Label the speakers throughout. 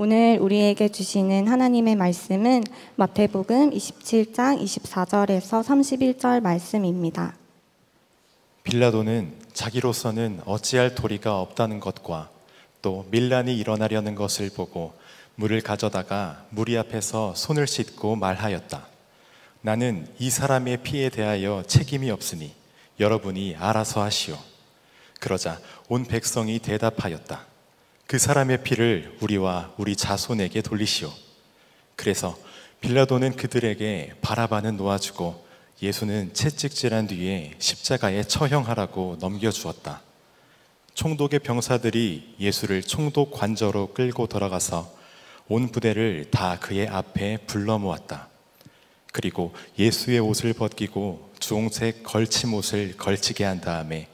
Speaker 1: 오늘 우리에게 주시는 하나님의 말씀은 마태복음 27장 24절에서 31절 말씀입니다.
Speaker 2: 빌라도는 자기로서는 어찌할 도리가 없다는 것과 또 밀란이 일어나려는 것을 보고 물을 가져다가 무리 앞에서 손을 씻고 말하였다. 나는 이 사람의 피에 대하여 책임이 없으니 여러분이 알아서 하시오. 그러자 온 백성이 대답하였다. 그 사람의 피를 우리와 우리 자손에게 돌리시오. 그래서 빌라도는 그들에게 바라바는 놓아주고 예수는 채찍질한 뒤에 십자가에 처형하라고 넘겨주었다. 총독의 병사들이 예수를 총독 관저로 끌고 돌아가서 온 부대를 다 그의 앞에 불러 모았다. 그리고 예수의 옷을 벗기고 주홍색 걸침옷을 걸치게 한 다음에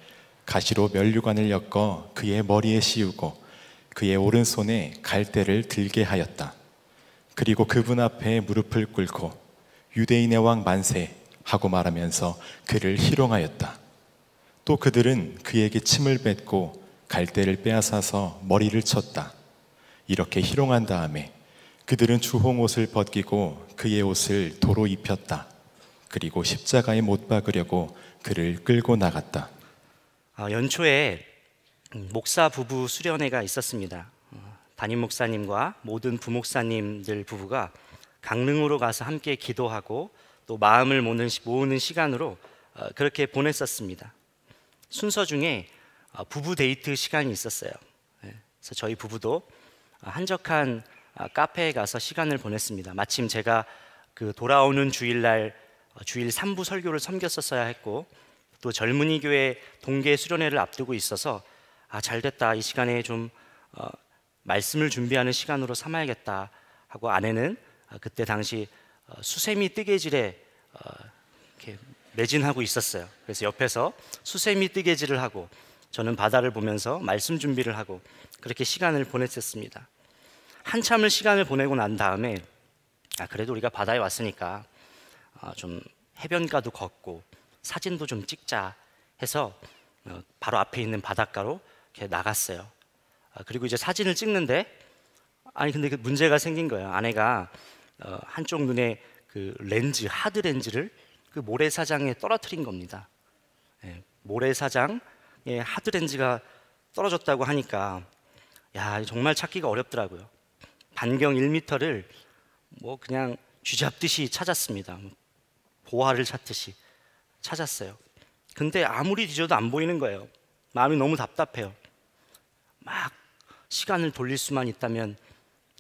Speaker 2: 가시로 면류관을 엮어 그의 머리에 씌우고 그의 오른손에 갈대를 들게 하였다. 그리고 그분 앞에 무릎을 꿇고 유대인의 왕 만세 하고 말하면서 그를 희롱하였다. 또 그들은 그에게 침을 뱉고 갈대를 빼앗아서 머리를 쳤다. 이렇게 희롱한 다음에 그들은 주홍옷을 벗기고 그의 옷을 도로 입혔다. 그리고 십자가에 못 박으려고 그를 끌고 나갔다.
Speaker 3: 연초에 목사 부부 수련회가 있었습니다. 담임 목사님과 모든 부목사님들 부부가 강릉으로 가서 함께 기도하고 또 마음을 모으는 시간으로 그렇게 보냈었습니다. 순서 중에 부부 데이트 시간이 있었어요. 그래서 저희 부부도 한적한 카페에 가서 시간을 보냈습니다. 마침 제가 그 돌아오는 주일날 주일 3부 설교를 섬겼었어야 했고 또 젊은이 교회 동계 수련회를 앞두고 있어서 잘됐다, 이 시간에 좀 말씀을 준비하는 시간으로 삼아야겠다 하고 아내는 그때 당시 수세미 뜨개질에 이렇게 매진하고 있었어요. 그래서 옆에서 수세미 뜨개질을 하고 저는 바다를 보면서 말씀 준비를 하고 그렇게 시간을 보냈었습니다. 한참을 시간을 보내고 난 다음에 그래도 우리가 바다에 왔으니까 좀 해변가도 걷고 사진도 좀 찍자 해서 바로 앞에 있는 바닷가로 이렇게 나갔어요. 그리고 이제 사진을 찍는데 근데 그 문제가 생긴 거예요. 아내가 한쪽 눈에 그 렌즈, 하드 렌즈를 그 모래사장에 떨어뜨린 겁니다. 모래사장에 하드 렌즈가 떨어졌다고 하니까 정말 찾기가 어렵더라고요. 반경 1m를 뭐 그냥 쥐잡듯이 찾았습니다. 보화를 찾듯이 찾았어요. 근데 아무리 뒤져도 안 보이는 거예요. 마음이 너무 답답해요. 막 시간을 돌릴 수만 있다면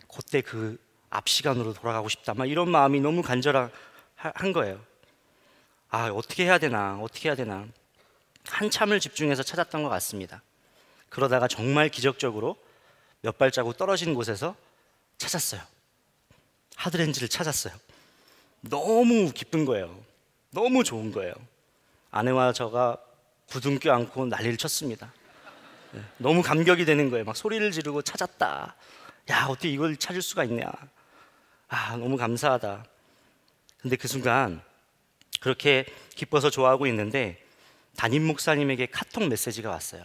Speaker 3: 그때 그 앞 시간으로 돌아가고 싶다, 막 이런 마음이 너무 간절한 거예요. 어떻게 해야 되나 한참을 집중해서 찾았던 것 같습니다. 그러다가 정말 기적적으로 몇 발자국 떨어진 곳에서 찾았어요. 하드렌즈를 찾았어요. 너무 기쁜 거예요. 너무 좋은 거예요. 아내와 저가 구둥 껴안고 난리를 쳤습니다. 너무 감격이 되는 거예요. 막 소리를 지르고 찾았다. 어떻게 이걸 찾을 수가 있냐. 너무 감사하다. 근데 그 순간 그렇게 기뻐서 좋아하고 있는데 담임 목사님에게 카톡 메시지가 왔어요.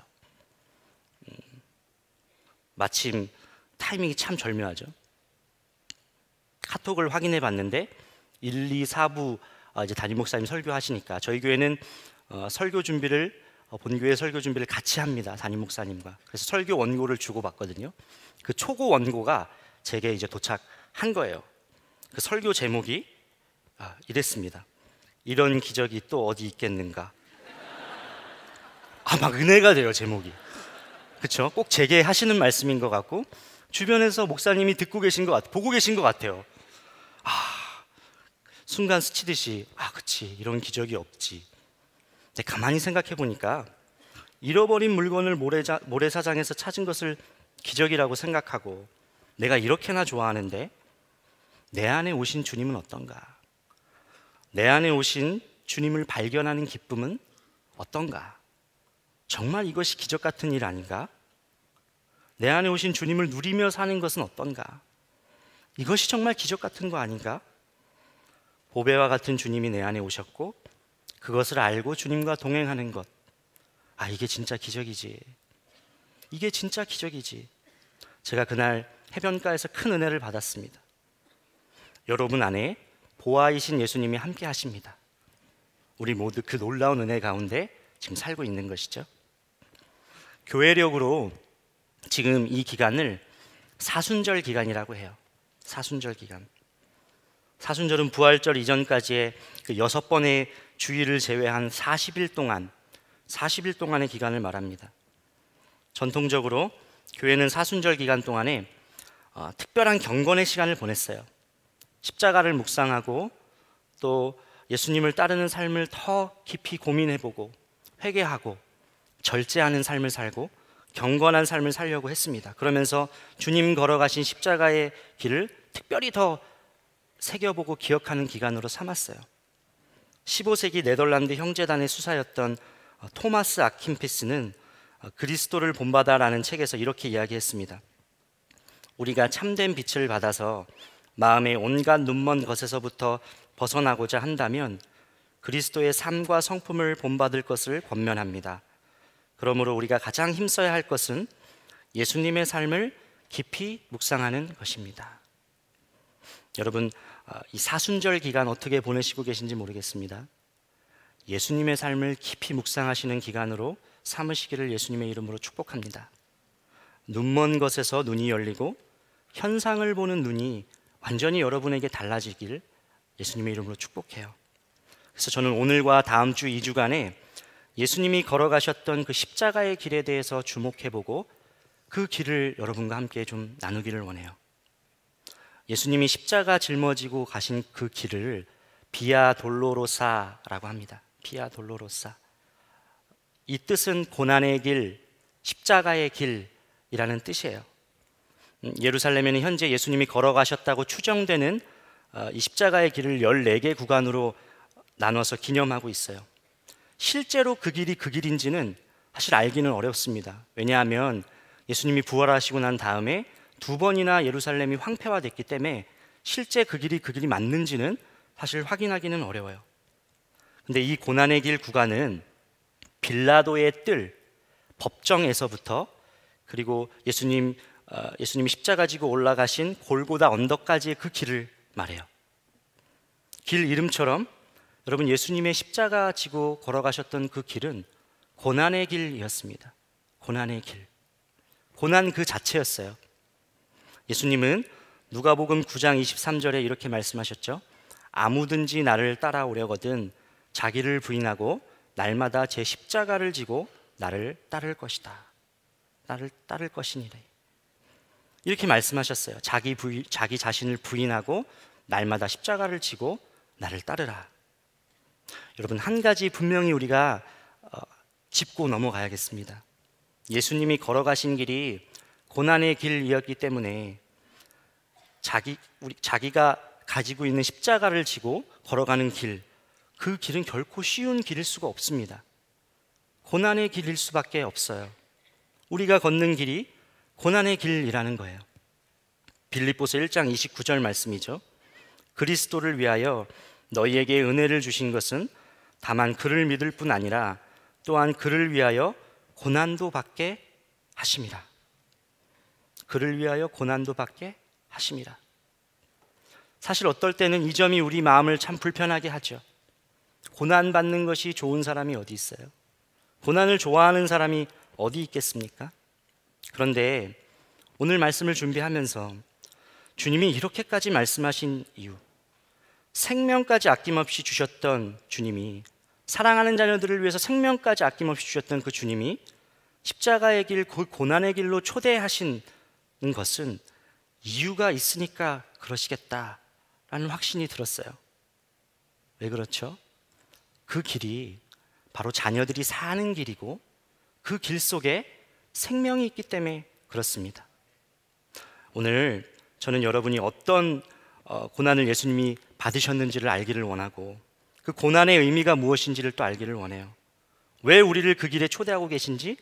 Speaker 3: 마침 타이밍이 참 절묘하죠. 카톡을 확인해 봤는데 1, 2, 4부 이제 담임 목사님 설교하시니까 저희 교회는 설교 준비를 본교회 설교 준비를 같이 합니다. 담임 목사님과. 그래서 설교 원고를 주고받거든요. 그 초고 원고가 제게 이제 도착한 거예요. 그 설교 제목이 이랬습니다. 이런 기적이 또 어디 있겠는가. 막 은혜가 돼요, 제목이. 그렇죠? 꼭 제게 하시는 말씀인 것 같고 주변에서 목사님이 듣고 계신 것 같아요. 보고 계신 것 같아요. 순간 스치듯이 그치, 이런 기적이 없지. 근데 가만히 생각해 보니까 잃어버린 물건을 모래사장에서 찾은 것을 기적이라고 생각하고 내가 이렇게나 좋아하는데 내 안에 오신 주님은 어떤가? 내 안에 오신 주님을 발견하는 기쁨은 어떤가? 정말 이것이 기적 같은 일 아닌가? 내 안에 오신 주님을 누리며 사는 것은 어떤가? 이것이 정말 기적 같은 거 아닌가? 보배와 같은 주님이 내 안에 오셨고 그것을 알고 주님과 동행하는 것, 이게 진짜 기적이지. 이게 진짜 기적이지. 제가 그날 해변가에서 큰 은혜를 받았습니다. 여러분 안에 보아이신 예수님이 함께 하십니다. 우리 모두 그 놀라운 은혜 가운데 지금 살고 있는 것이죠. 교회력으로 지금 이 기간을 사순절 기간이라고 해요. 사순절 기간. 사순절은 부활절 이전까지의 그 6번의 주일을 제외한 40일 동안의 기간을 말합니다. 전통적으로 교회는 사순절 기간 동안에 특별한 경건의 시간을 보냈어요. 십자가를 묵상하고 또 예수님을 따르는 삶을 더 깊이 고민해보고 회개하고 절제하는 삶을 살고 경건한 삶을 살려고 했습니다. 그러면서 주님 걸어가신 십자가의 길을 특별히 더 새겨보고 기억하는 기간으로 삼았어요. 15세기 네덜란드 형제단의 수사였던 토마스 아킨피스는 그리스도를 본받아라는 책에서 이렇게 이야기했습니다. 우리가 참된 빛을 받아서 마음의 온갖 눈먼 것에서부터 벗어나고자 한다면 그리스도의 삶과 성품을 본받을 것을 권면합니다. 그러므로 우리가 가장 힘써야 할 것은 예수님의 삶을 깊이 묵상하는 것입니다. 여러분, 이 사순절 기간 어떻게 보내시고 계신지 모르겠습니다. 예수님의 삶을 깊이 묵상하시는 기간으로 삼으시기를 예수님의 이름으로 축복합니다. 눈먼 것에서 눈이 열리고 현상을 보는 눈이 완전히 여러분에게 달라지길 예수님의 이름으로 축복해요. 그래서 저는 오늘과 다음 주 2주간에 예수님이 걸어가셨던 그 십자가의 길에 대해서 주목해보고 그 길을 여러분과 함께 좀 나누기를 원해요. 예수님이 십자가 짊어지고 가신 그 길을 비아 돌로로사라고 합니다. 비아 돌로로사. 이 뜻은 고난의 길, 십자가의 길이라는 뜻이에요. 예루살렘에는 현재 예수님이 걸어가셨다고 추정되는 이 십자가의 길을 14개 구간으로 나눠서 기념하고 있어요. 실제로 그 길이 그 길인지는 사실 알기는 어렵습니다. 왜냐하면 예수님이 부활하시고 난 다음에 2번이나 예루살렘이 황폐화됐기 때문에 실제 그 길이 맞는지는 사실 확인하기는 어려워요. 근데 이 고난의 길 구간은 빌라도의 뜰, 법정에서부터 그리고 예수님이 십자가 지고 올라가신 골고다 언덕까지의 그 길을 말해요. 길 이름처럼 여러분, 예수님의 십자가 지고 걸어가셨던 그 길은 고난의 길이었습니다. 고난의 길. 고난 그 자체였어요. 예수님은 누가복음 9장 23절에 이렇게 말씀하셨죠. 아무든지 나를 따라오려거든 자기를 부인하고 날마다 제 십자가를 지고 나를 따를 것이다. 나를 따를 것이니래. 이렇게 말씀하셨어요. 자기 자신을 부인하고 날마다 십자가를 지고 나를 따르라. 여러분, 한 가지 분명히 우리가 짚고 넘어가야겠습니다. 예수님이 걸어가신 길이 고난의 길이었기 때문에 자기가 가지고 있는 십자가를 지고 걸어가는 길, 그 길은 결코 쉬운 길일 수가 없습니다. 고난의 길일 수밖에 없어요. 우리가 걷는 길이 고난의 길이라는 거예요. 빌립보서 1장 29절 말씀이죠. 그리스도를 위하여 너희에게 은혜를 주신 것은 다만 그를 믿을 뿐 아니라 또한 그를 위하여 고난도 받게 하심이라. 그를 위하여 고난도 받게 하심이라. 사실 어떨 때는 이 점이 우리 마음을 참 불편하게 하죠. 고난받는 것이 좋은 사람이 어디 있어요? 고난을 좋아하는 사람이 어디 있겠습니까? 그런데 오늘 말씀을 준비하면서 주님이 이렇게까지 말씀하신 이유, 생명까지 아낌없이 주셨던 주님이, 사랑하는 자녀들을 위해서 생명까지 아낌없이 주셨던 그 주님이 십자가의 길, 고난의 길로 초대하신 것은 이유가 있으니까 그러시겠다라는 확신이 들었어요. 왜 그렇죠? 그 길이 바로 자녀들이 사는 길이고 그 길 속에 생명이 있기 때문에 그렇습니다. 오늘 저는 여러분이 어떤 고난을 예수님이 받으셨는지를 알기를 원하고 그 고난의 의미가 무엇인지를 또 알기를 원해요. 왜 우리를 그 길에 초대하고 계신지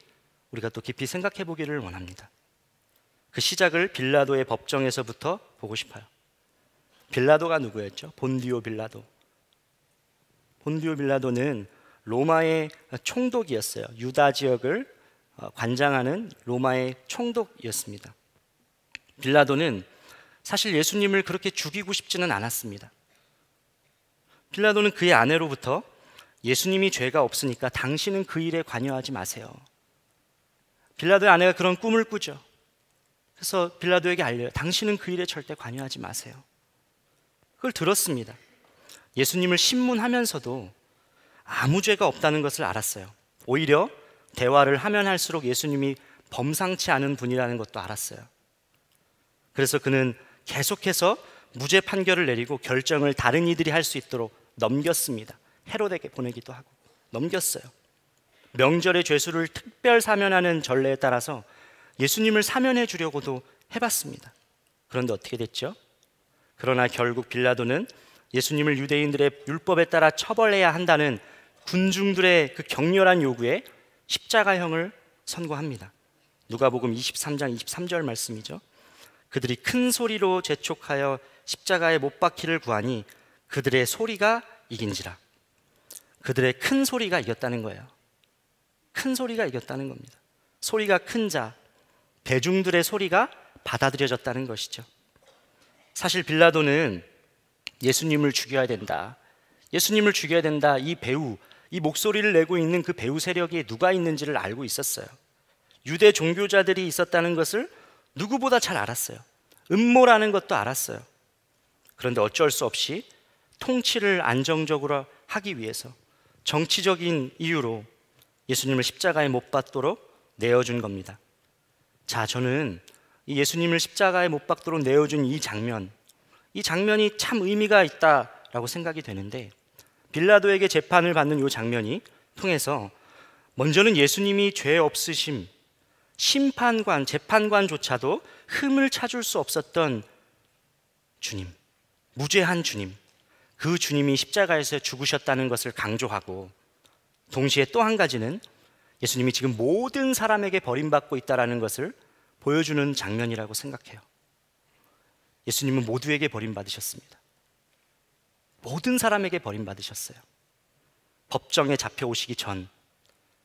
Speaker 3: 우리가 또 깊이 생각해 보기를 원합니다. 그 시작을 빌라도의 법정에서부터 보고 싶어요. 빌라도가 누구였죠? 본디오 빌라도. 본디오 빌라도는 로마의 총독이었어요. 유다 지역을 관장하는 로마의 총독이었습니다. 빌라도는 사실 예수님을 그렇게 죽이고 싶지는 않았습니다. 빌라도는 그의 아내로부터 예수님이 죄가 없으니까 당신은 그 일에 관여하지 마세요. 빌라도의 아내가 그런 꿈을 꾸죠. 그래서 빌라도에게 알려요. 당신은 그 일에 절대 관여하지 마세요. 그걸 들었습니다. 예수님을 신문하면서도 아무 죄가 없다는 것을 알았어요. 오히려 대화를 하면 할수록 예수님이 범상치 않은 분이라는 것도 알았어요. 그래서 그는 계속해서 무죄 판결을 내리고 결정을 다른 이들이 할 수 있도록 넘겼습니다. 헤롯에게 보내기도 하고 넘겼어요. 명절의 죄수를 특별 사면하는 전례에 따라서 예수님을 사면해 주려고도 해봤습니다. 그런데 어떻게 됐죠? 그러나 결국 빌라도는 예수님을 유대인들의 율법에 따라 처벌해야 한다는 군중들의 그 격렬한 요구에 십자가형을 선고합니다. 누가복음 23장 23절 말씀이죠. 그들이 큰 소리로 재촉하여 십자가에 못 박히를 구하니 그들의 소리가 이긴지라. 그들의 큰 소리가 이겼다는 거예요. 큰 소리가 이겼다는 겁니다. 소리가 큰 자, 대중들의 소리가 받아들여졌다는 것이죠. 사실 빌라도는 예수님을 죽여야 된다, 예수님을 죽여야 된다, 이 배우, 이 목소리를 내고 있는 그 배우 세력이 누가 있는지를 알고 있었어요. 유대 종교자들이 있었다는 것을 누구보다 잘 알았어요. 음모라는 것도 알았어요. 그런데 어쩔 수 없이 통치를 안정적으로 하기 위해서 정치적인 이유로 예수님을 십자가에 못 박도록 내어준 겁니다. 자, 저는 이 예수님을 십자가에 못 박도록 내어준 이 장면이 참 의미가 있다라고 생각이 되는데, 빌라도에게 재판을 받는 이 장면이 통해서 먼저는 예수님이 죄 없으심, 심판관, 재판관조차도 흠을 찾을 수 없었던 주님, 무죄한 주님, 그 주님이 십자가에서 죽으셨다는 것을 강조하고, 동시에 또 한 가지는 예수님이 지금 모든 사람에게 버림받고 있다는 것을 보여주는 장면이라고 생각해요. 예수님은 모두에게 버림받으셨습니다. 모든 사람에게 버림받으셨어요. 법정에 잡혀오시기 전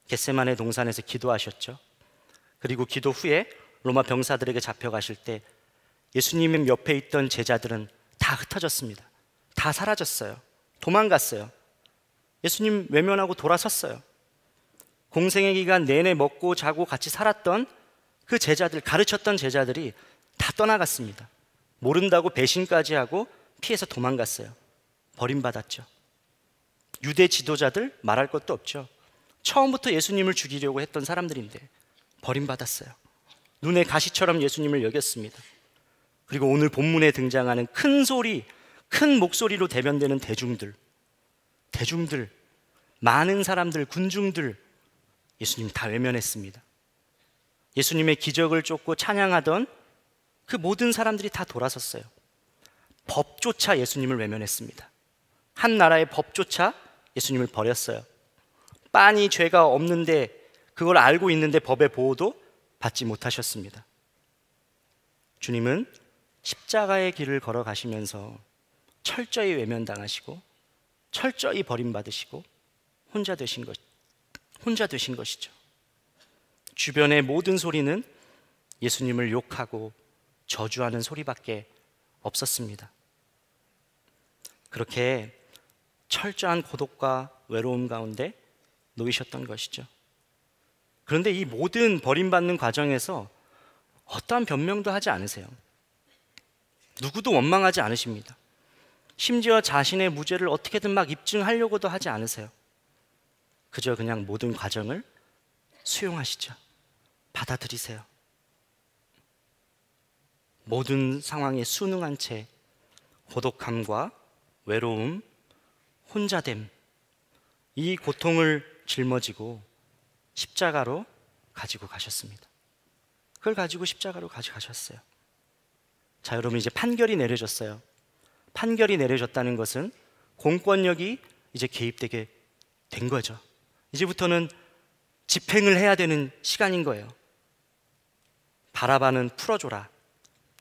Speaker 3: 겟세마네 동산에서 기도하셨죠. 그리고 기도 후에 로마 병사들에게 잡혀가실 때 예수님 옆에 있던 제자들은 다 흩어졌습니다. 다 사라졌어요. 도망갔어요. 예수님 외면하고 돌아섰어요. 공생의 기간 내내 먹고 자고 같이 살았던 그 제자들, 가르쳤던 제자들이 다 떠나갔습니다. 모른다고 배신까지 하고 피해서 도망갔어요. 버림받았죠. 유대 지도자들 말할 것도 없죠. 처음부터 예수님을 죽이려고 했던 사람들인데 버림받았어요. 눈에 가시처럼 예수님을 여겼습니다. 그리고 오늘 본문에 등장하는 큰 소리, 큰 목소리로 대변되는 대중들, 많은 사람들, 군중들, 예수님 다 외면했습니다. 예수님의 기적을 쫓고 찬양하던 그 모든 사람들이 다 돌아섰어요. 법조차 예수님을 외면했습니다. 한 나라의 법조차 예수님을 버렸어요. 빤히 죄가 없는데, 그걸 알고 있는데 법의 보호도 받지 못하셨습니다. 주님은 십자가의 길을 걸어가시면서 철저히 외면당하시고 철저히 버림받으시고 혼자 되신 것이죠. 주변의 모든 소리는 예수님을 욕하고 저주하는 소리밖에 없었습니다. 그렇게 철저한 고독과 외로움 가운데 놓이셨던 것이죠. 그런데 이 모든 버림받는 과정에서 어떠한 변명도 하지 않으세요. 누구도 원망하지 않으십니다. 심지어 자신의 무죄를 어떻게든 막 입증하려고도 하지 않으세요. 그저 그냥 모든 과정을 수용하시죠. 받아들이세요. 모든 상황에 순응한 채 고독함과 외로움, 혼자됨, 이 고통을 짊어지고 십자가로 가지고 가셨습니다. 그걸 가지고 십자가로 가져가셨어요. 자, 여러분, 이제 판결이 내려졌어요. 판결이 내려졌다는 것은 공권력이 이제 개입되게 된 거죠. 이제부터는 집행을 해야 되는 시간인 거예요. 바라바는 풀어줘라.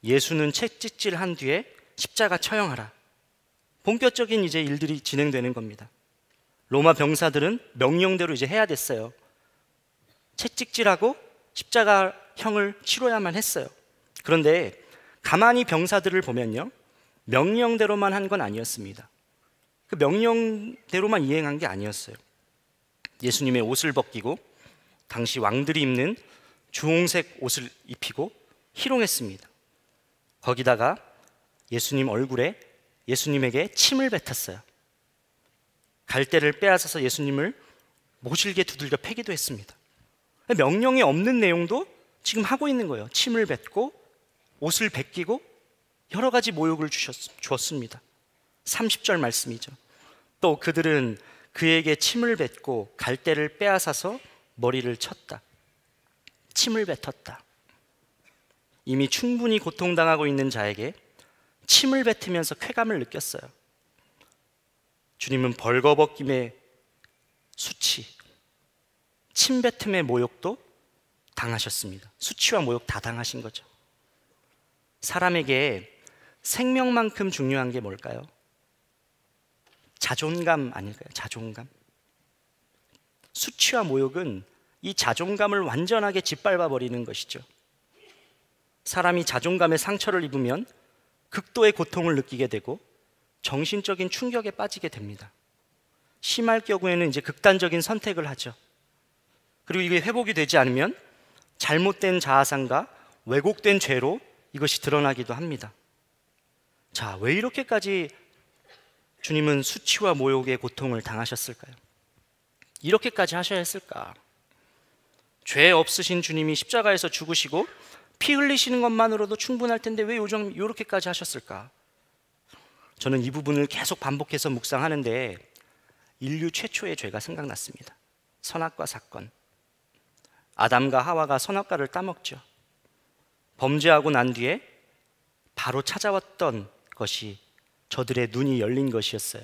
Speaker 3: 예수는 채찍질한 뒤에 십자가 처형하라. 본격적인 이제 일들이 진행되는 겁니다. 로마 병사들은 명령대로 이제 해야 됐어요. 채찍질하고 십자가형을 치러야만 했어요. 그런데 가만히 병사들을 보면요, 명령대로만 한 건 아니었습니다. 그 명령대로만 이행한 게 아니었어요. 예수님의 옷을 벗기고 당시 왕들이 입는 주홍색 옷을 입히고 희롱했습니다. 거기다가 예수님 얼굴에 예수님에게 침을 뱉었어요. 갈대를 빼앗아서 예수님을 모질게 두들겨 패기도 했습니다. 명령이 없는 내용도 지금 하고 있는 거예요. 침을 뱉고 옷을 벗기고 여러 가지 모욕을 주었습니다. 30절 말씀이죠. 또 그들은 그에게 침을 뱉고 갈대를 빼앗아서 머리를 쳤다. 침을 뱉었다. 이미 충분히 고통당하고 있는 자에게 침을 뱉으면서 쾌감을 느꼈어요. 주님은 벌거벗김의 수치, 침뱉음의 모욕도 당하셨습니다. 수치와 모욕 다 당하신 거죠. 사람에게 생명만큼 중요한 게 뭘까요? 자존감 아닐까요? 자존감. 수치와 모욕은 이 자존감을 완전하게 짓밟아 버리는 것이죠. 사람이 자존감의 상처를 입으면 극도의 고통을 느끼게 되고 정신적인 충격에 빠지게 됩니다. 심할 경우에는 이제 극단적인 선택을 하죠. 그리고 이게 회복이 되지 않으면 잘못된 자아상과 왜곡된 죄로 이것이 드러나기도 합니다. 자, 왜 이렇게까지 주님은 수치와 모욕의 고통을 당하셨을까요? 이렇게까지 하셔야 했을까? 죄 없으신 주님이 십자가에서 죽으시고 피 흘리시는 것만으로도 충분할 텐데 왜 요즘 이렇게까지 하셨을까? 저는 이 부분을 계속 반복해서 묵상하는데 인류 최초의 죄가 생각났습니다. 선악과 사건. 아담과 하와가 선악과를 따먹죠. 범죄하고 난 뒤에 바로 찾아왔던 것이 저들의 눈이 열린 것이었어요.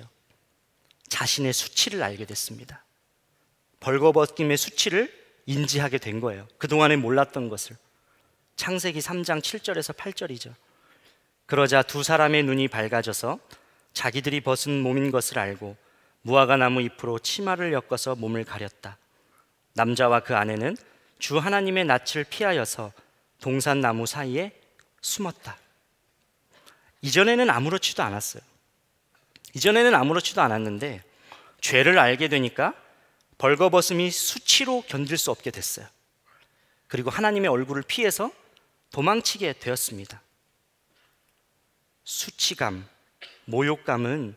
Speaker 3: 자신의 수치를 알게 됐습니다. 벌거벗김의 수치를 인지하게 된 거예요. 그동안에 몰랐던 것을. 창세기 3장 7절에서 8절이죠. 그러자 두 사람의 눈이 밝아져서 자기들이 벗은 몸인 것을 알고 무화과 나무 잎으로 치마를 엮어서 몸을 가렸다. 남자와 그 아내는 주 하나님의 낯을 피하여서 동산나무 사이에 숨었다. 이전에는 아무렇지도 않았어요. 이전에는 아무렇지도 않았는데 죄를 알게 되니까 벌거벗음이 수치로 견딜 수 없게 됐어요. 그리고 하나님의 얼굴을 피해서 도망치게 되었습니다. 수치감, 모욕감은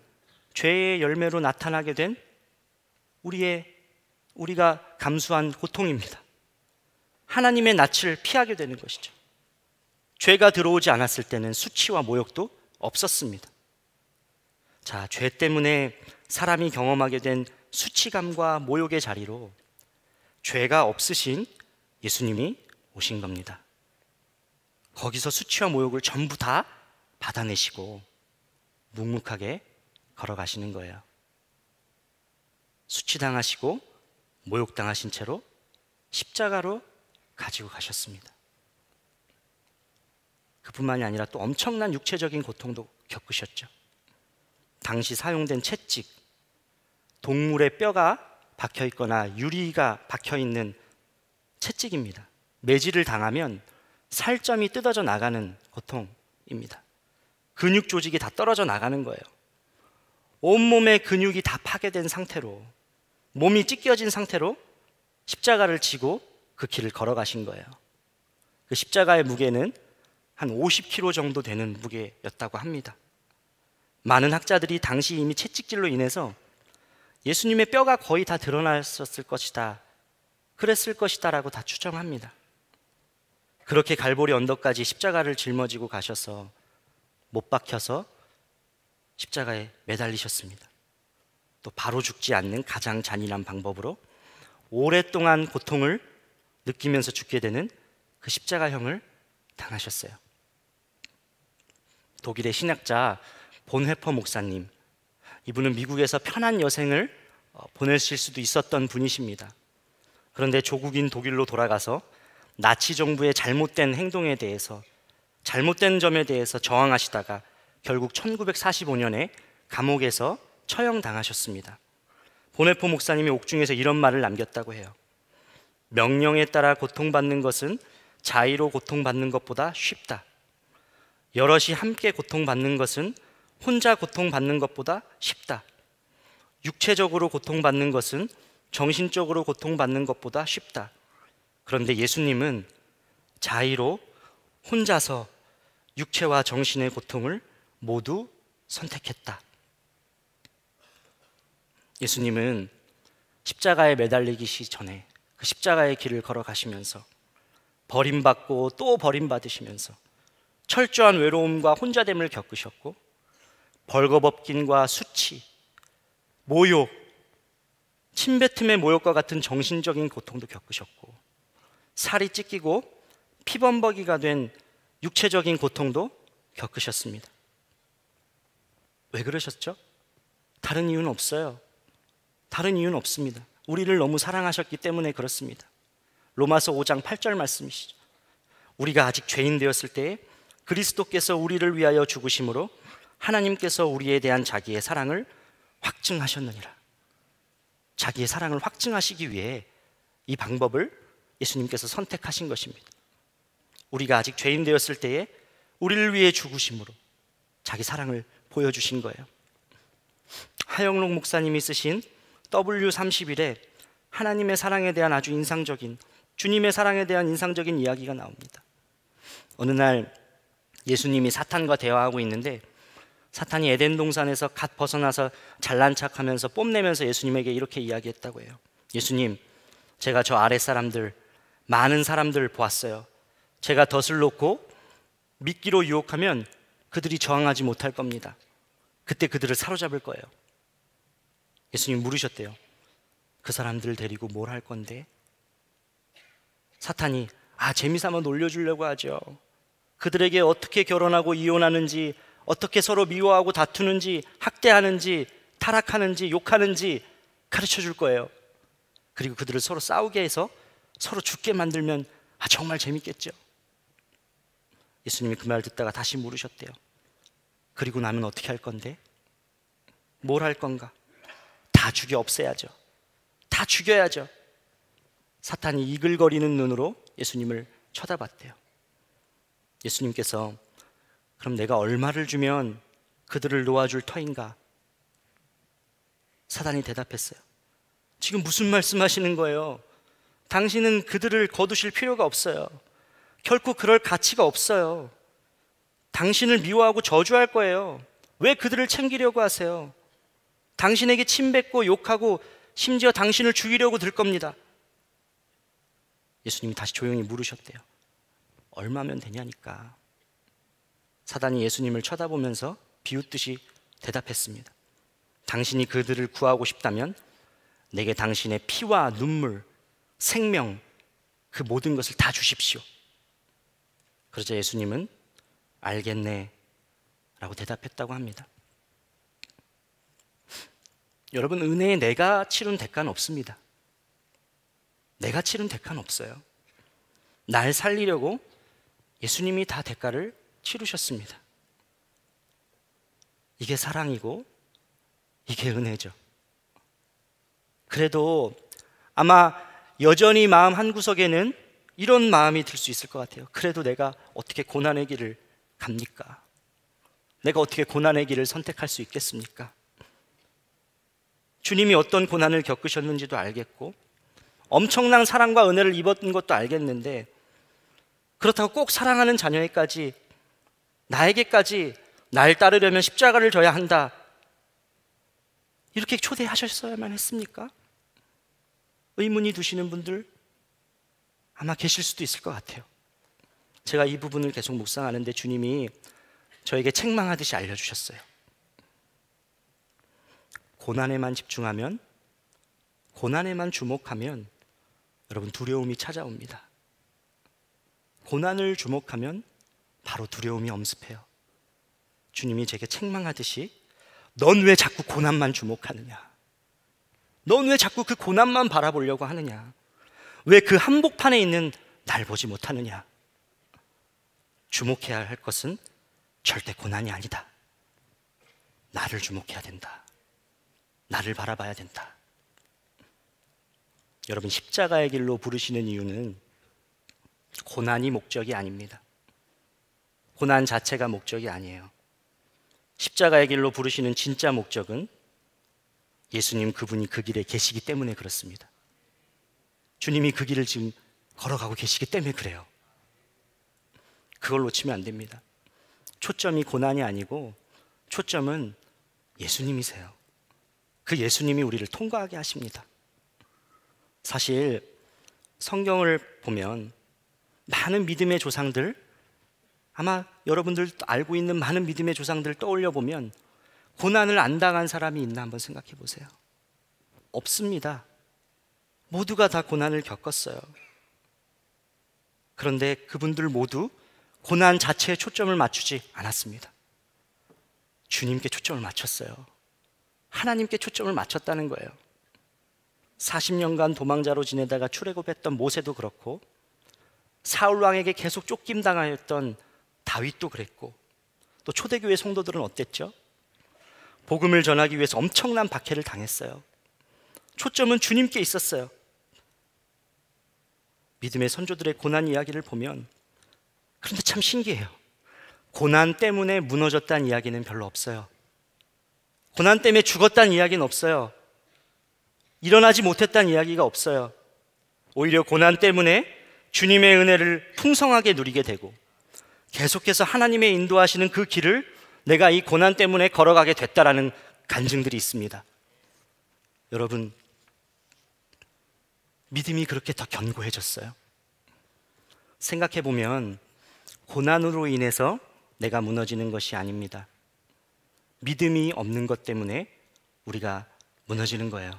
Speaker 3: 죄의 열매로 나타나게 된 우리가 감수한 고통입니다. 하나님의 낯을 피하게 되는 것이죠. 죄가 들어오지 않았을 때는 수치와 모욕도 없었습니다. 자, 죄 때문에 사람이 경험하게 된 수치감과 모욕의 자리로 죄가 없으신 예수님이 오신 겁니다. 거기서 수치와 모욕을 전부 다 받아내시고 묵묵하게 걸어가시는 거예요. 수치당하시고 모욕당하신 채로 십자가로 가지고 가셨습니다. 그뿐만이 아니라 또 엄청난 육체적인 고통도 겪으셨죠. 당시 사용된 채찍, 동물의 뼈가 박혀 있거나 유리가 박혀 있는 채찍입니다. 매질을 당하면 살점이 뜯어져 나가는 고통입니다. 근육 조직이 다 떨어져 나가는 거예요. 온몸의 근육이 다 파괴된 상태로, 몸이 찢겨진 상태로 십자가를 지고 그 길을 걸어가신 거예요. 그 십자가의 무게는 한 50kg 정도 되는 무게였다고 합니다. 많은 학자들이 당시 이미 채찍질로 인해서 예수님의 뼈가 거의 다 드러났었을 것이다, 그랬을 것이다 라고 다 추정합니다. 그렇게 갈보리 언덕까지 십자가를 짊어지고 가셔서 못 박혀서 십자가에 매달리셨습니다. 또 바로 죽지 않는 가장 잔인한 방법으로 오랫동안 고통을 느끼면서 죽게 되는 그 십자가형을 당하셨어요. 독일의 신학자 본헤퍼 목사님, 이분은 미국에서 편한 여생을 보내실 수도 있었던 분이십니다. 그런데 조국인 독일로 돌아가서 나치 정부의 잘못된 행동에 대해서, 잘못된 점에 대해서 저항하시다가 결국 1945년에 감옥에서 처형당하셨습니다. 본헤퍼 목사님이 옥중에서 이런 말을 남겼다고 해요. 명령에 따라 고통받는 것은 자의로 고통받는 것보다 쉽다. 여럿이 함께 고통받는 것은 혼자 고통받는 것보다 쉽다. 육체적으로 고통받는 것은 정신적으로 고통받는 것보다 쉽다. 그런데 예수님은 자의로 혼자서 육체와 정신의 고통을 모두 선택했다. 예수님은 십자가에 매달리기 전에 그 십자가의 길을 걸어가시면서 버림받고 또 버림받으시면서 철저한 외로움과 혼자됨을 겪으셨고, 벌거벗김과 수치, 모욕, 침뱉음의 모욕과 같은 정신적인 고통도 겪으셨고, 살이 찢기고 피범벅이가 된 육체적인 고통도 겪으셨습니다. 왜 그러셨죠? 다른 이유는 없어요. 다른 이유는 없습니다. 우리를 너무 사랑하셨기 때문에 그렇습니다. 로마서 5장 8절 말씀이시죠. 우리가 아직 죄인 되었을 때에 그리스도께서 우리를 위하여 죽으심으로 하나님께서 우리에 대한 자기의 사랑을 확증하셨느니라. 자기의 사랑을 확증하시기 위해 이 방법을 예수님께서 선택하신 것입니다. 우리가 아직 죄인 되었을 때에 우리를 위해 죽으심으로 자기 사랑을 보여주신 거예요. 하영록 목사님이 쓰신 W31에 하나님의 사랑에 대한 아주 인상적인, 주님의 사랑에 대한 인상적인 이야기가 나옵니다. 어느 날 예수님이 사탄과 대화하고 있는데, 사탄이 에덴 동산에서 갓 벗어나서 잘난 척하면서 뽐내면서 예수님에게 이렇게 이야기했다고 해요. 예수님, 제가 저 아랫 사람들, 많은 사람들 보았어요. 제가 덫을 놓고 미끼로 유혹하면 그들이 저항하지 못할 겁니다. 그때 그들을 사로잡을 거예요. 예수님 물으셨대요. 그 사람들 데리고 뭘 할 건데? 사탄이 재미삼아 놀려주려고 하죠. 그들에게 어떻게 결혼하고 이혼하는지, 어떻게 서로 미워하고 다투는지, 학대하는지, 타락하는지, 욕하는지 가르쳐 줄 거예요. 그리고 그들을 서로 싸우게 해서 서로 죽게 만들면 정말 재밌겠죠. 예수님이 그 말 듣다가 다시 물으셨대요. 그리고 나면 어떻게 할 건데? 뭘 할 건가? 다 죽여 없애야죠. 다 죽여야죠. 사탄이 이글거리는 눈으로 예수님을 쳐다봤대요. 예수님께서 그럼 내가 얼마를 주면 그들을 놓아줄 터인가? 사탄이 대답했어요. 지금 무슨 말씀하시는 거예요? 당신은 그들을 거두실 필요가 없어요. 결코 그럴 가치가 없어요. 당신을 미워하고 저주할 거예요. 왜 그들을 챙기려고 하세요? 당신에게 침뱉고 욕하고 심지어 당신을 죽이려고 들 겁니다. 예수님이 다시 조용히 물으셨대요. 얼마면 되냐니까. 사단이 예수님을 쳐다보면서 비웃듯이 대답했습니다. 당신이 그들을 구하고 싶다면 내게 당신의 피와 눈물, 생명, 그 모든 것을 다 주십시오. 그러자 예수님은 알겠네 라고 대답했다고 합니다. 여러분, 은혜에 내가 치른 대가는 없습니다. 내가 치른 대가는 없어요. 날 살리려고 예수님이 다 대가를 치르셨습니다. 이게 사랑이고 이게 은혜죠. 그래도 아마 여전히 마음 한구석에는 이런 마음이 들 수 있을 것 같아요. 그래도 내가 어떻게 고난의 길을 갑니까? 내가 어떻게 고난의 길을 선택할 수 있겠습니까? 주님이 어떤 고난을 겪으셨는지도 알겠고 엄청난 사랑과 은혜를 입었던 것도 알겠는데, 그렇다고 꼭 사랑하는 자녀에게까지, 나에게까지 날 따르려면 십자가를 져야 한다, 이렇게 초대하셨어야만 했습니까? 의문이 드시는 분들 아마 계실 수도 있을 것 같아요. 제가 이 부분을 계속 묵상하는데 주님이 저에게 책망하듯이 알려주셨어요. 고난에만 집중하면, 고난에만 주목하면 여러분 두려움이 찾아옵니다. 고난을 주목하면 바로 두려움이 엄습해요. 주님이 제게 책망하듯이 넌 왜 자꾸 고난만 주목하느냐? 넌 왜 자꾸 그 고난만 바라보려고 하느냐? 왜 그 한복판에 있는 날 보지 못하느냐? 주목해야 할 것은 절대 고난이 아니다. 나를 주목해야 된다. 나를 바라봐야 된다. 여러분, 십자가의 길로 부르시는 이유는 고난이 목적이 아닙니다. 고난 자체가 목적이 아니에요. 십자가의 길로 부르시는 진짜 목적은 예수님 그분이 그 길에 계시기 때문에 그렇습니다. 주님이 그 길을 지금 걸어가고 계시기 때문에 그래요. 그걸 놓치면 안 됩니다. 초점이 고난이 아니고 초점은 예수님이세요. 그 예수님이 우리를 통과하게 하십니다. 사실 성경을 보면 많은 믿음의 조상들, 아마 여러분들 알고 있는 많은 믿음의 조상들 떠올려 보면 고난을 안 당한 사람이 있나 한번 생각해 보세요. 없습니다. 모두가 다 고난을 겪었어요. 그런데 그분들 모두 고난 자체에 초점을 맞추지 않았습니다. 주님께 초점을 맞췄어요. 하나님께 초점을 맞췄다는 거예요. 40년간 도망자로 지내다가 출애굽했던 모세도 그렇고, 사울 왕에게 계속 쫓김당하였던 다윗도 그랬고, 또 초대교회 성도들은 어땠죠? 복음을 전하기 위해서 엄청난 박해를 당했어요. 초점은 주님께 있었어요. 믿음의 선조들의 고난 이야기를 보면, 그런데 참 신기해요. 고난 때문에 무너졌다는 이야기는 별로 없어요. 고난 때문에 죽었다는 이야기는 없어요. 일어나지 못했다는 이야기가 없어요. 오히려 고난 때문에 주님의 은혜를 풍성하게 누리게 되고, 계속해서 하나님의 인도하시는 그 길을 내가 이 고난 때문에 걸어가게 됐다라는 간증들이 있습니다. 여러분, 믿음이 그렇게 더 견고해졌어요. 생각해보면 고난으로 인해서 내가 무너지는 것이 아닙니다. 믿음이 없는 것 때문에 우리가 무너지는 거예요.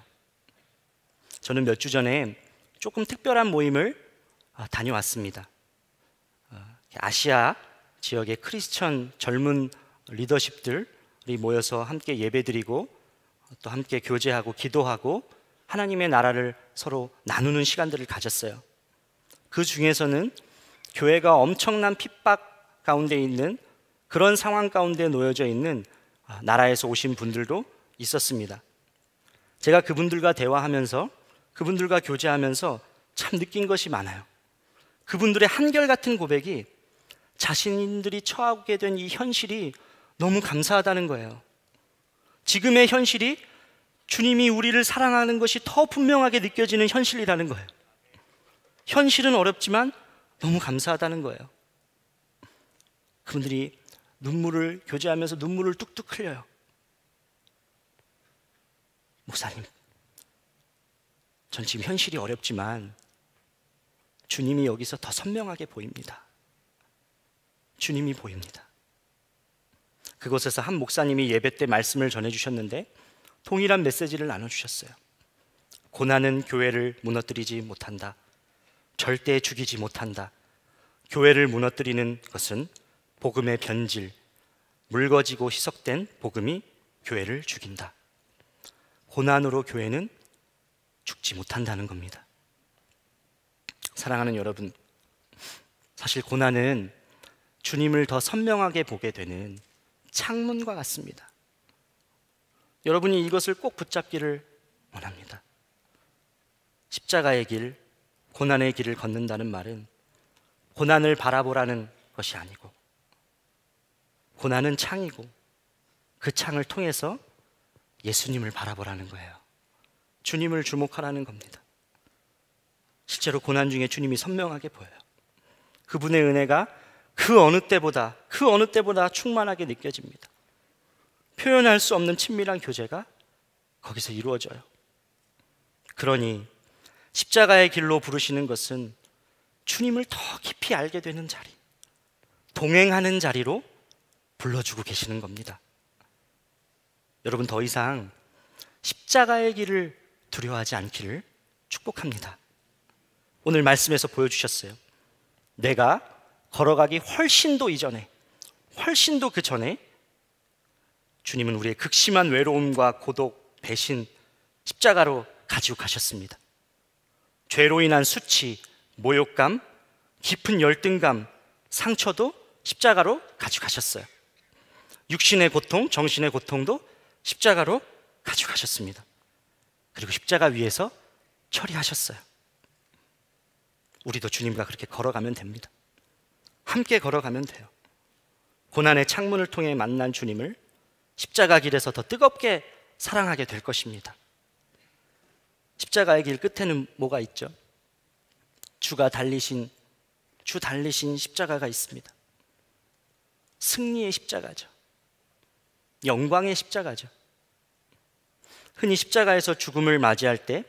Speaker 3: 저는 몇 주 전에 조금 특별한 모임을 다녀왔습니다. 아시아 지역의 크리스천 젊은 리더십들이 모여서 함께 예배드리고 또 함께 교제하고 기도하고 하나님의 나라를 서로 나누는 시간들을 가졌어요. 그 중에서는 교회가 엄청난 핍박 가운데 있는 그런 상황 가운데 놓여져 있는 나라에서 오신 분들도 있었습니다. 제가 그분들과 대화하면서, 그분들과 교제하면서 참 느낀 것이 많아요. 그분들의 한결같은 고백이 자신들이 처하게 된 이 현실이 너무 감사하다는 거예요. 지금의 현실이 주님이 우리를 사랑하는 것이 더 분명하게 느껴지는 현실이라는 거예요. 현실은 어렵지만 너무 감사하다는 거예요. 그분들이 눈물을 교제하면서 눈물을 뚝뚝 흘려요. 목사님, 전 지금 현실이 어렵지만 주님이 여기서 더 선명하게 보입니다. 주님이 보입니다. 그곳에서 한 목사님이 예배 때 말씀을 전해주셨는데 동일한 메시지를 나눠주셨어요. 고난은 교회를 무너뜨리지 못한다. 절대 죽이지 못한다. 교회를 무너뜨리는 것은 복음의 변질, 묽어지고 희석된 복음이 교회를 죽인다. 고난으로 교회는 죽지 못한다는 겁니다. 사랑하는 여러분, 사실 고난은 주님을 더 선명하게 보게 되는 창문과 같습니다. 여러분이 이것을 꼭 붙잡기를 원합니다. 십자가의 길, 고난의 길을 걷는다는 말은 고난을 바라보라는 것이 아니고, 고난은 창이고 그 창을 통해서 예수님을 바라보라는 거예요. 주님을 주목하라는 겁니다. 실제로 고난 중에 주님이 선명하게 보여요. 그분의 은혜가 그 어느 때보다 충만하게 느껴집니다. 표현할 수 없는 친밀한 교제가 거기서 이루어져요. 그러니 십자가의 길로 부르시는 것은 주님을 더 깊이 알게 되는 자리, 동행하는 자리로 불러주고 계시는 겁니다. 여러분, 더 이상 십자가의 길을 두려워하지 않기를 축복합니다. 오늘 말씀에서 보여주셨어요. 내가 걸어가기 훨씬 더 이전에, 훨씬 더 그 전에 주님은 우리의 극심한 외로움과 고독, 배신, 십자가로 가지고 가셨습니다. 죄로 인한 수치, 모욕감, 깊은 열등감, 상처도 십자가로 가지고 가셨어요. 육신의 고통, 정신의 고통도 십자가로 가지고 가셨습니다. 그리고 십자가 위에서 처리하셨어요. 우리도 주님과 그렇게 걸어가면 됩니다. 함께 걸어가면 돼요. 고난의 창문을 통해 만난 주님을 십자가 길에서 더 뜨겁게 사랑하게 될 것입니다. 십자가의 길 끝에는 뭐가 있죠? 주 달리신 십자가가 있습니다. 승리의 십자가죠. 영광의 십자가죠. 흔히 십자가에서 죽음을 맞이할 때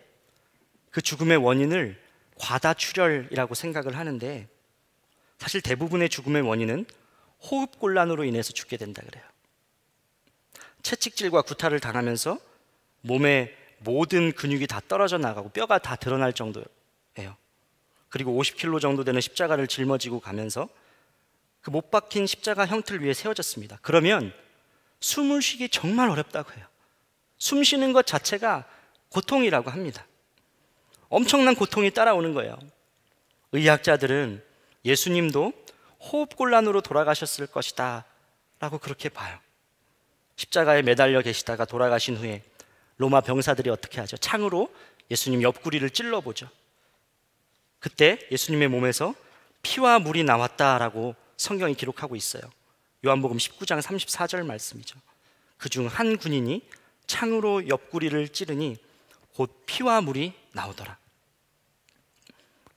Speaker 3: 그 죽음의 원인을 과다출혈이라고 생각을 하는데, 사실 대부분의 죽음의 원인은 호흡곤란으로 인해서 죽게 된다 그래요. 채찍질과 구타를 당하면서 몸의 모든 근육이 다 떨어져 나가고 뼈가 다 드러날 정도예요. 그리고 50kg 정도 되는 십자가를 짊어지고 가면서 그 못 박힌 십자가 형틀 위에 세워졌습니다. 그러면 숨을 쉬기 정말 어렵다고 해요. 숨 쉬는 것 자체가 고통이라고 합니다. 엄청난 고통이 따라오는 거예요. 의학자들은 예수님도 호흡곤란으로 돌아가셨을 것이다 라고 그렇게 봐요. 십자가에 매달려 계시다가 돌아가신 후에 로마 병사들이 어떻게 하죠? 창으로 예수님 옆구리를 찔러보죠. 그때 예수님의 몸에서 피와 물이 나왔다라고 성경이 기록하고 있어요. 요한복음 19장 34절 말씀이죠. 그중 한 군인이 창으로 옆구리를 찌르니 곧 피와 물이 나오더라.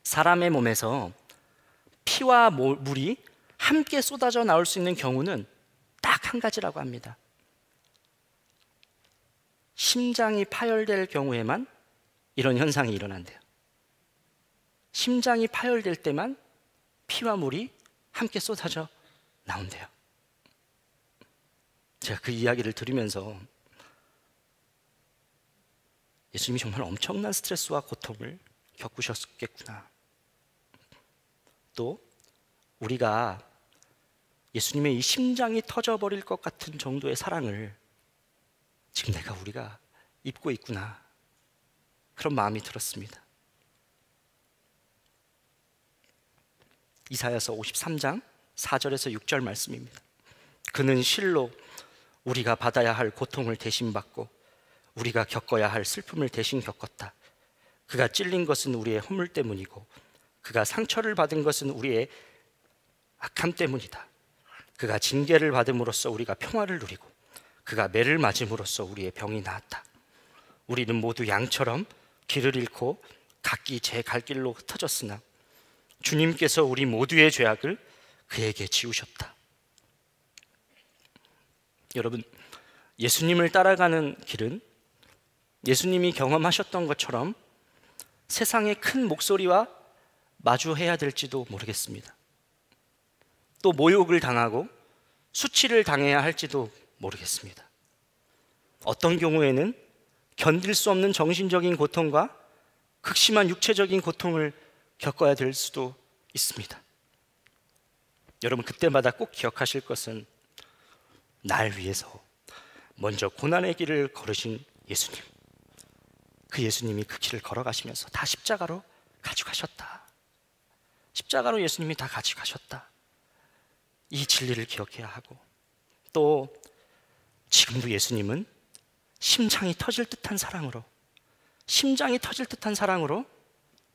Speaker 3: 사람의 몸에서 피와 물이 함께 쏟아져 나올 수 있는 경우는 딱 한 가지라고 합니다. 심장이 파열될 경우에만 이런 현상이 일어난대요. 심장이 파열될 때만 피와 물이 함께 쏟아져 나온대요. 제가 그 이야기를 들으면서 예수님이 정말 엄청난 스트레스와 고통을 겪으셨겠구나. 또 우리가 예수님의 이 심장이 터져버릴 것 같은 정도의 사랑을 지금 우리가 입고 있구나, 그런 마음이 들었습니다. 이사야서 53장 4절에서 6절 말씀입니다. 그는 실로 우리가 받아야 할 고통을 대신 받고 우리가 겪어야 할 슬픔을 대신 겪었다. 그가 찔린 것은 우리의 허물 때문이고 그가 상처를 받은 것은 우리의 악함 때문이다. 그가 징계를 받음으로써 우리가 평화를 누리고 그가 매를 맞음으로써 우리의 병이 나았다. 우리는 모두 양처럼 길을 잃고 각기 제 갈 길로 흩어졌으나 주님께서 우리 모두의 죄악을 그에게 지우셨다. 여러분, 예수님을 따라가는 길은 예수님이 경험하셨던 것처럼 세상의 큰 목소리와 마주해야 될지도 모르겠습니다. 또 모욕을 당하고 수치를 당해야 할지도 모르겠습니다. 어떤 경우에는 견딜 수 없는 정신적인 고통과 극심한 육체적인 고통을 겪어야 될 수도 있습니다. 여러분, 그때마다 꼭 기억하실 것은 날 위해서 먼저 고난의 길을 걸으신 예수님, 그 예수님이 그 길을 걸어가시면서 다 십자가로 가져가셨다. 십자가로 예수님이 다 가져가셨다. 이 진리를 기억해야 하고, 또 지금도 예수님은 심장이 터질 듯한 사랑으로, 심장이 터질 듯한 사랑으로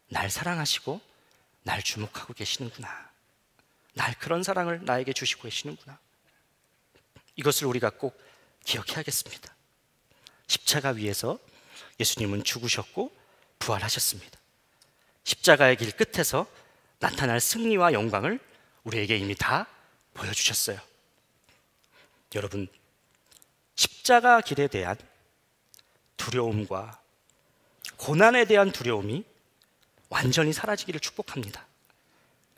Speaker 3: 날 사랑하시고 날 주목하고 계시는구나. 날 그런 사랑을 나에게 주시고 계시는구나. 이것을 우리가 꼭 기억해야겠습니다. 십자가 위에서 예수님은 죽으셨고 부활하셨습니다. 십자가의 길 끝에서 나타날 승리와 영광을 우리에게 이미 다 보여주셨어요. 여러분, 십자가 길에 대한 두려움과 고난에 대한 두려움이 완전히 사라지기를 축복합니다.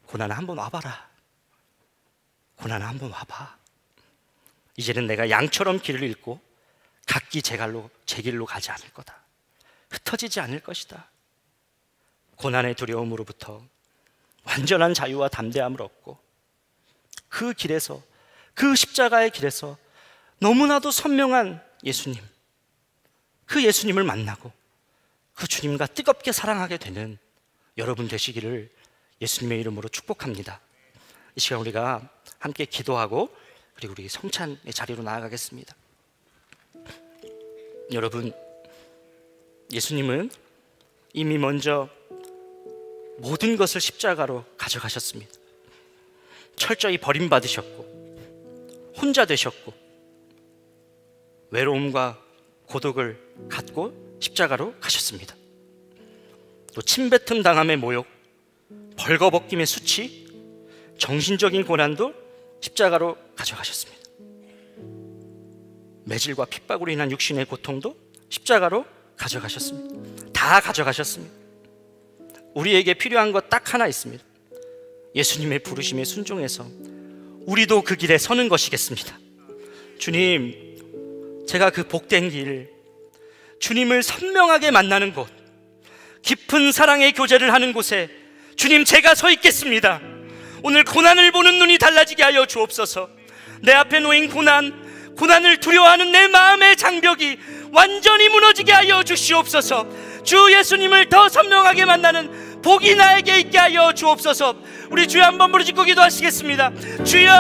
Speaker 3: 고난아, 한번 와봐라. 고난아, 한번 와봐. 이제는 내가 양처럼 길을 잃고 각기 제 길로 가지 않을 거다. 흩어지지 않을 것이다. 고난의 두려움으로부터 완전한 자유와 담대함을 얻고 그 길에서, 그 십자가의 길에서 너무나도 선명한 예수님, 그 예수님을 만나고 그 주님과 뜨겁게 사랑하게 되는 여러분 되시기를 예수님의 이름으로 축복합니다. 이 시간 우리가 함께 기도하고 그리고 우리 성찬의 자리로 나아가겠습니다. 여러분, 예수님은 이미 먼저 모든 것을 십자가로 가져가셨습니다. 철저히 버림받으셨고 혼자 되셨고 외로움과 고독을 갖고 십자가로 가셨습니다. 또 침뱉음 당함의 모욕, 벌거벗김의 수치, 정신적인 고난도 십자가로 가져가셨습니다. 매질과 핍박으로 인한 육신의 고통도 십자가로 가져가셨습니다. 다 가져가셨습니다. 우리에게 필요한 것 딱 하나 있습니다. 예수님의 부르심에 순종해서 우리도 그 길에 서는 것이겠습니다. 주님, 제가 그 복된 길, 주님을 선명하게 만나는 곳, 깊은 사랑의 교제를 하는 곳에 주님, 제가 서 있겠습니다. 오늘 고난을 보는 눈이 달라지게 하여 주옵소서. 내 앞에 놓인 고난을 두려워하는 내 마음의 장벽이 완전히 무너지게 하여 주시옵소서. 주 예수님을 더 선명하게 만나는 복이 나에게 있게 하여 주옵소서. 우리 주여 한번 부르짖고 기도하시겠습니다. 주여!